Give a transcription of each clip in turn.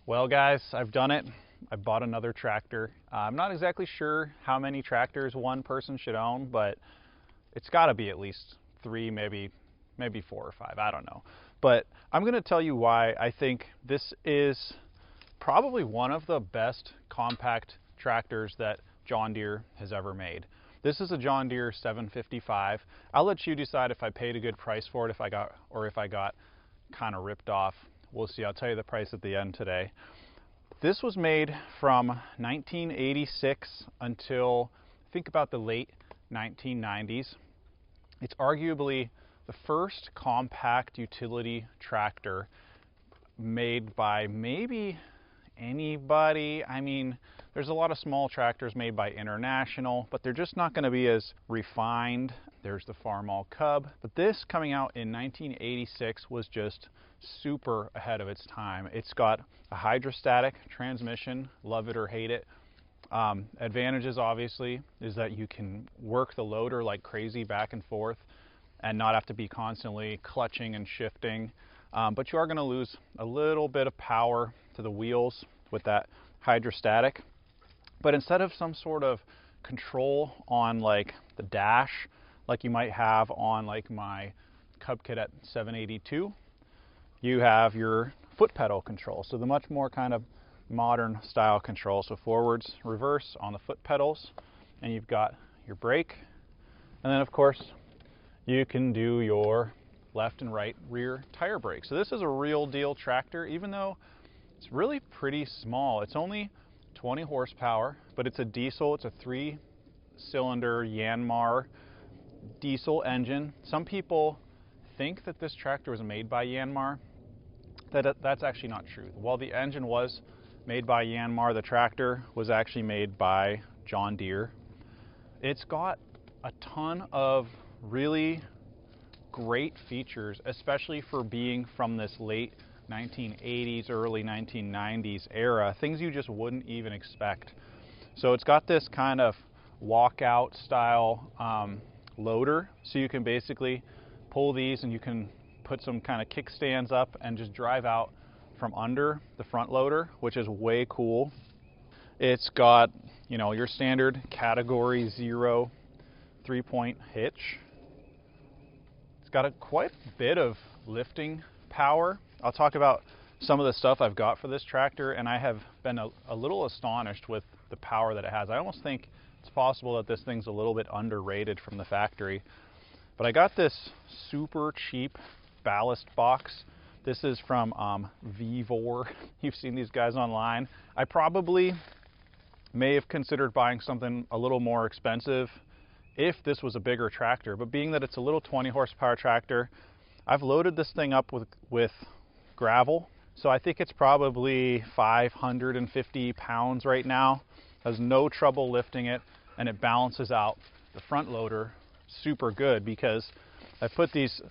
Well guys, I've done it. I bought another tractor. I'm not exactly sure how many tractors one person should own, but it's got to be at least 3, maybe 4 or 5. I don't know. But I'm going to tell you why I think this is probably one of the best compact tractors that John Deere has ever made. This is a John Deere 755. I'll let you decide if I paid a good price for it, if I got kind of ripped off. We'll see. I'll tell you the price at the end today. This was made from 1986 until think about the late 1990s. It's arguably the first compact utility tractor made by maybe anybody. I mean, there's a lot of small tractors made by International, but they're just not going to be as refined. There's the Farmall Cub, but this coming out in 1986 was just super ahead of its time. It's got a hydrostatic transmission, love it or hate it. Advantages obviously is that you can work the loader like crazy back and forth and not have to be constantly clutching and shifting. But you are going to lose a little bit of power to the wheels with that hydrostatic. But instead of some sort of control on like the dash, like you might have on like my Cub Cadet 782, you have your foot pedal control. So the much more kind of modern style control. So forwards, reverse on the foot pedals, and you've got your brake. And then of course you can do your left and right rear tire brakes. So this is a real deal tractor, even though it's really pretty small. It's only 20 horsepower, but it's a diesel. It's a 3-cylinder Yanmar diesel engine. Some people think that this tractor was made by Yanmar. That's actually not true. While the engine was made by Yanmar, the tractor was actually made by John Deere. It's got a ton of really great features, especially for being from this late 1980s, early 1990s era, things you just wouldn't even expect. So it's got this kind of walkout style loader, so you can basically pull these and you can put some kind of kickstands up and just drive out from under the front loader, which is way cool. It's got, you know, your standard category 0 3-point hitch. It's got quite a bit of lifting power. I'll talk about some of the stuff I've got for this tractor, and I have been a little astonished with the power that it has. I almost think it's possible that this thing's a little bit underrated from the factory. But I got this super cheap ballast box. This is from Vevor. You've seen these guys online. I probably may have considered buying something a little more expensive if this was a bigger tractor, but being that it's a little 20 horsepower tractor, I've loaded this thing up with gravel, so I think it's probably 550 pounds right now. Has no trouble lifting it, and it balances out the front loader super good because I put these,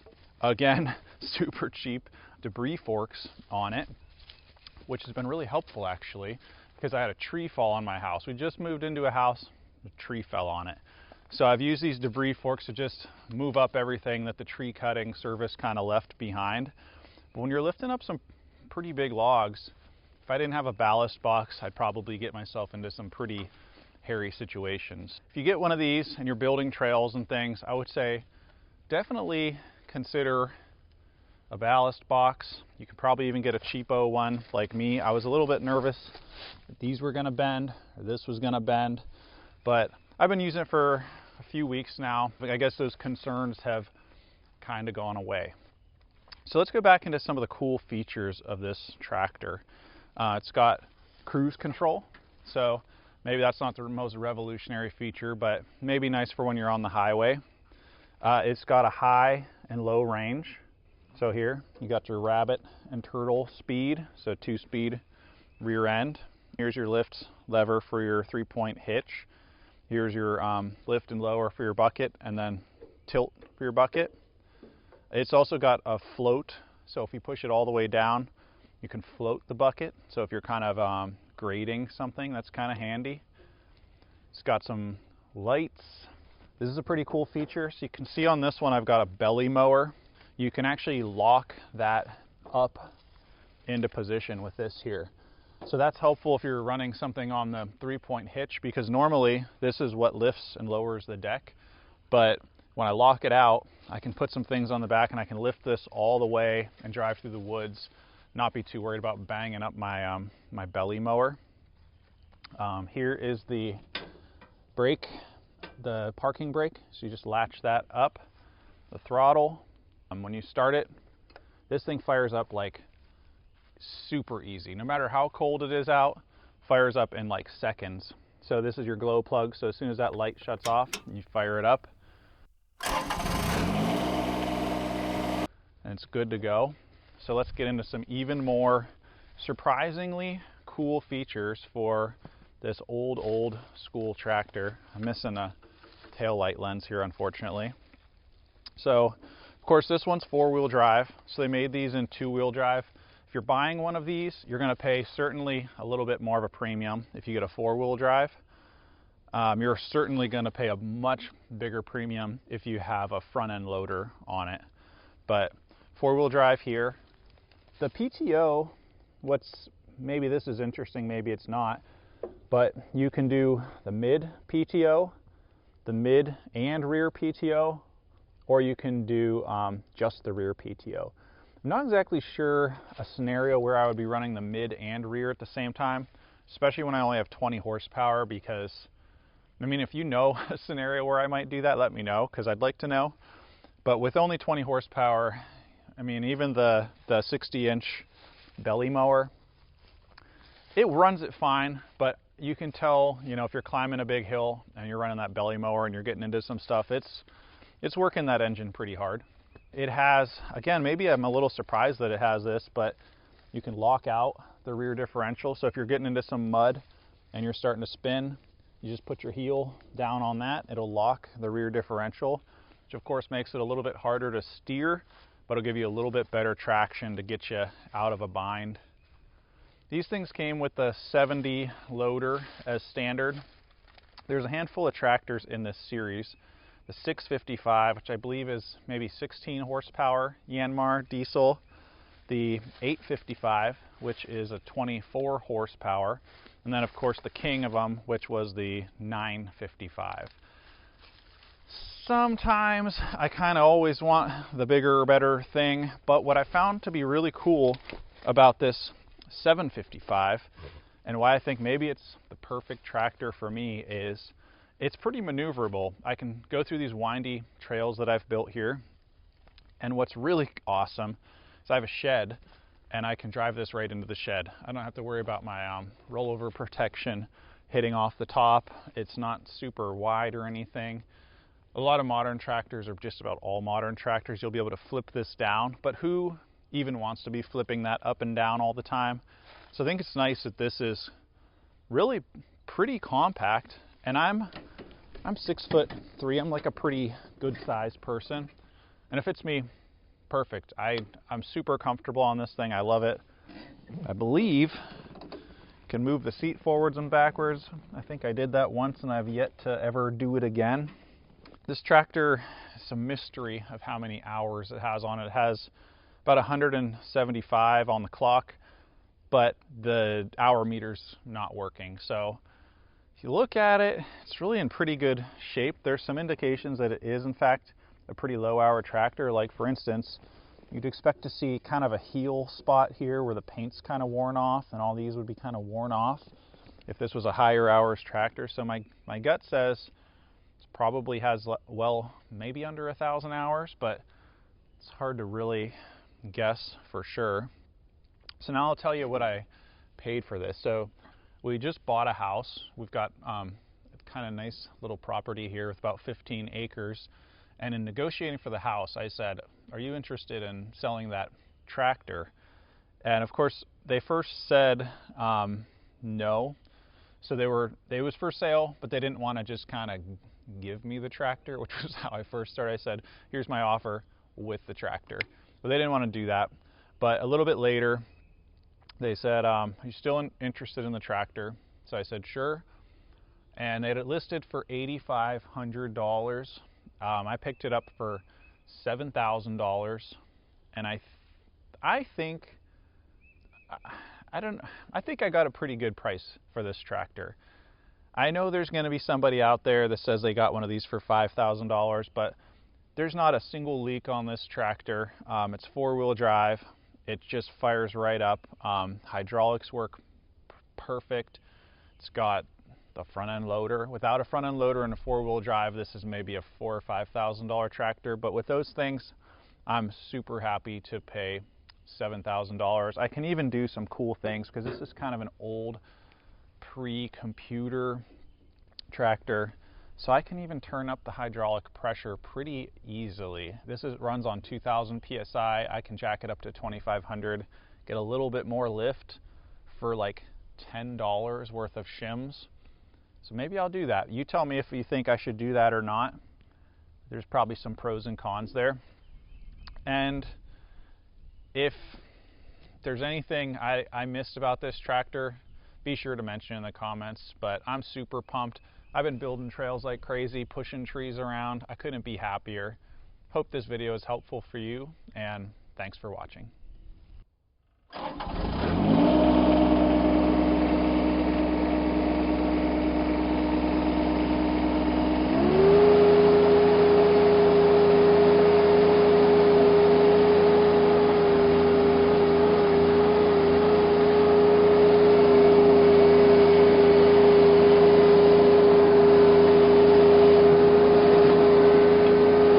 again, super cheap debris forks on it, which has been really helpful actually, because I had a tree fall on my house. We just moved into a house, a tree fell on it. So I've used these debris forks to just move up everything that the tree cutting service kind of left behind. But when you're lifting up some pretty big logs, if I didn't have a ballast box, I'd probably get myself into some pretty hairy situations. If you get one of these and you're building trails and things, I would say definitely consider a ballast box. You could probably even get a cheapo one like me. I was a little bit nervous that these were going to bend or this was going to bend, but I've been using it for a few weeks now. I guess those concerns have kind of gone away. So let's go back into some of the cool features of this tractor. It's got cruise control. So maybe that's not the most revolutionary feature, but maybe nice for when you're on the highway. It's got a high and low range. So here you got your rabbit and turtle speed, so 2-speed rear end. Here's your lift lever for your 3-point hitch. Here's your lift and lower for your bucket, and then tilt for your bucket. It's also got a float, so if you push it all the way down, you can float the bucket. So if you're kind of grading something, that's kind of handy. It's got some lights. This is a pretty cool feature. So you can see on this one, I've got a belly mower. You can actually lock that up into position with this here. So that's helpful if you're running something on the 3-point hitch, because normally this is what lifts and lowers the deck. But when I lock it out, I can put some things on the back and I can lift this all the way and drive through the woods, not be too worried about banging up my, my belly mower. Here is the brake, the parking brake. So you just latch that up, the throttle. When you start it, this thing fires up like super easy. No matter how cold it is out, fires up in like seconds. So this is your glow plug. So as soon as that light shuts off, you fire it up. And it's good to go. So let's get into some even more surprisingly cool features for this old school tractor. I'm missing a tail light lens here, unfortunately. So of course this one's 4-wheel drive. So they made these in 2-wheel drive. If you're buying one of these, you're going to pay certainly a little bit more of a premium if you get a 4-wheel drive. You're certainly going to pay a much bigger premium if you have a front-end loader on it. But 4-wheel drive here. The PTO, maybe this is interesting, maybe it's not, but you can do the mid PTO, the mid and rear PTO, or you can do just the rear PTO. I'm not exactly sure a scenario where I would be running the mid and rear at the same time, especially when I only have 20 horsepower, because, I mean, if you know a scenario where I might do that, let me know, because I'd like to know. But with only 20 horsepower, I mean, even the 60-inch belly mower, it runs it fine, but you can tell, you know, if you're climbing a big hill and you're running that belly mower and you're getting into some stuff, it's working that engine pretty hard. It has, again, maybe I'm a little surprised that it has this, but you can lock out the rear differential. So if you're getting into some mud and you're starting to spin, you just put your heel down on that. It'll lock the rear differential, which of course makes it a little bit harder to steer, but it'll give you a little bit better traction to get you out of a bind. These things came with the 70 loader as standard. There's a handful of tractors in this series. The 655, which I believe is maybe 16 horsepower Yanmar diesel. The 855, which is a 24 horsepower. And then of course the king of them, which was the 955. Sometimes I kind of always want the bigger or better thing, but what I found to be really cool about this 755, and why I think maybe it's the perfect tractor for me, is it's pretty maneuverable. I can go through these windy trails that I've built here, and what's really awesome is I have a shed, and I can drive this right into the shed. I don't have to worry about my rollover protection hitting off the top. It's not super wide or anything. A lot of modern tractors, or just about all modern tractors, you'll be able to flip this down, but who even wants to be flipping that up and down all the time? So I think it's nice that this is really pretty compact, and I'm 6'3". I'm like a pretty good sized person, and it fits me perfect. I'm super comfortable on this thing. I love it. I believe I can move the seat forwards and backwards. I think I did that once, and I've yet to ever do it again. This tractor is a mystery of how many hours it has on it. It has about 175 on the clock, but the hour meter's not working. So if you look at it, it's really in pretty good shape. There's some indications that it is in fact a pretty low hour tractor. Like for instance, you'd expect to see kind of a heel spot here where the paint's kind of worn off, and all these would be kind of worn off if this was a higher hours tractor. So my gut says it probably has, well, maybe under 1,000 hours, but it's hard to really guess for sure. So now I'll tell you what I paid for this. So we just bought a house. We've got a kind of nice little property here with about 15 acres. And in negotiating for the house, I said, are you interested in selling that tractor? And of course, they first said no. So it was for sale, but they didn't want to just kind of give me the tractor, which was how I first started. I said, here's my offer with the tractor. But they didn't want to do that. But a little bit later, they said, are you still interested in the tractor? So I said, sure. And they had it listed for $8,500. I picked it up for $7,000. And I think I think I got a pretty good price for this tractor. I know there's going to be somebody out there that says they got one of these for $5,000, but there's not a single leak on this tractor. It's four-wheel drive. It just fires right up. Hydraulics work perfect. It's got the front end loader. Without a front end loader and a four-wheel drive, this is maybe a $4,000 or $5,000 tractor. But with those things, I'm super happy to pay $7,000. I can even do some cool things because this is kind of an old pre-computer tractor. So I can even turn up the hydraulic pressure pretty easily. This runs on 2,000 PSI. I can jack it up to 2,500, get a little bit more lift for like $10 worth of shims. So maybe I'll do that. You tell me if you think I should do that or not. There's probably some pros and cons there. And if there's anything I missed about this tractor, be sure to mention in the comments. But I'm super pumped. I've been building trails like crazy, pushing trees around. I couldn't be happier. Hope this video is helpful for you, and thanks for watching.